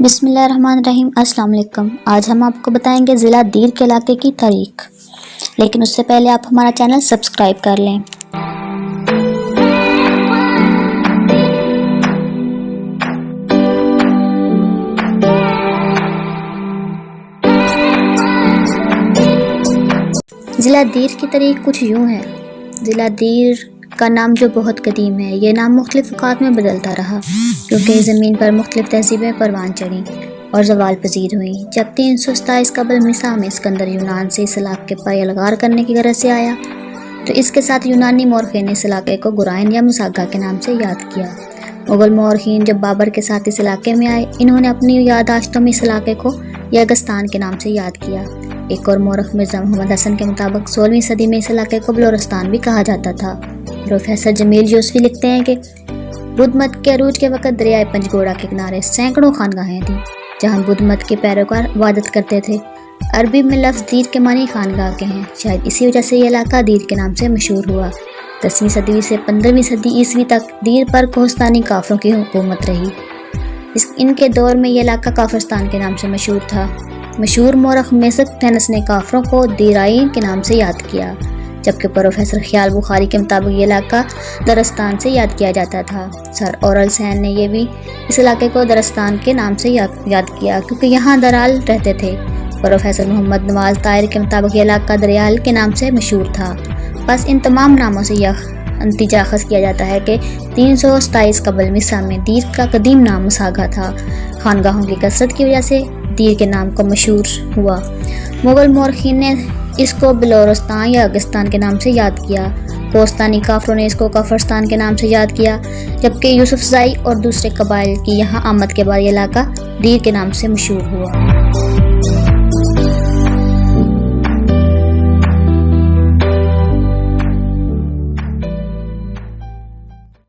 بسم اللہ الرحمن الرحیم۔ السلام علیکم۔ آج ہم آپ کو بتائیں گے ضلع دیر کے علاقے کی تاریخ، لیکن اس سے پہلے آپ ہمارا چینل سبسکرائب کر لیں۔ ضلع دیر کی تاریخ کچھ یوں ہے۔ ضلع دیر کا نام جو بہت قدیم ہے، یہ نام مختلف اوقات میں بدلتا رہا کیونکہ زمین پر مختلف تہذیبیں پروان چڑھیں اور زوال پذیر ہوئیں۔ جب 327 قبل مسیح میں اسکندر یونان سے اس علاقے پر یلغار کرنے کی غرض سے آیا تو اس کے ساتھ یونانی مورخین نے اس علاقے کو گرائن یا مساگا کے نام سے یاد کیا۔ مغل مورخین جب بابر کے ساتھ اس علاقے میں آئے، انہوں نے اپنی یادداشتوں میں اس علاقے کو یگستان کے نام سے یاد کیا۔ ایک اور مورخ مرزا محمد حسن کے مطابق 16ویں صدی میں اس علاقے کو بلورستان بھی کہا جاتا تھا۔ پروفیسر جمیل یوسفی لکھتے ہیں کہ بدھ مت کے عروج کے وقت دریائے پنجگوڑا کے کنارے سینکڑوں خانگاہیں تھیں جہاں بدھ مت کے پیروکار عبادت کرتے تھے۔ عربی میں لفظ دیر کے معنی خانگاہ کے ہیں، شاید اسی وجہ سے یہ علاقہ دیر کے نام سے مشہور ہوا۔ 10ویں صدی سے 15ویں صدی عیسوی تک دیر پر کوہستانی کافروں کی حکومت رہی۔ ان کے دور میں یہ علاقہ کافرستان کے نام سے مشہور تھا۔ مشہور مورخ میسختینس نے کافروں کو دیرائین کے نام سے یاد کیا، جبکہ پروفیسر خیال بخاری کے مطابق یہ علاقہ درستان سے یاد کیا جاتا تھا۔ سر اورل سین نے یہ بھی اس علاقے کو درستان کے نام سے یاد کیا کیونکہ یہاں درال رہتے تھے۔ پروفیسر محمد نواز طاہر کے مطابق یہ علاقہ دریال کے نام سے مشہور تھا۔ بس ان تمام ناموں سے یہ نتیجہ اخذ کیا جاتا ہے کہ 327 قبل مسیح میں دیر کا قدیم نام مساگا تھا۔ خانگاہوں کی کثرت کی وجہ سے دیر کے نام کو مشہور ہوا۔ مغل مورخین نے اس کو بلورستان یا اگستان کے نام سے یاد کیا۔ کوہستانی کافروں نے اس کو کافرستان کے نام سے یاد کیا، جبکہ یوسف زائی اور دوسرے قبائل کی یہاں آمد کے بعد یہ علاقہ دیر کے نام سے مشہور ہوا۔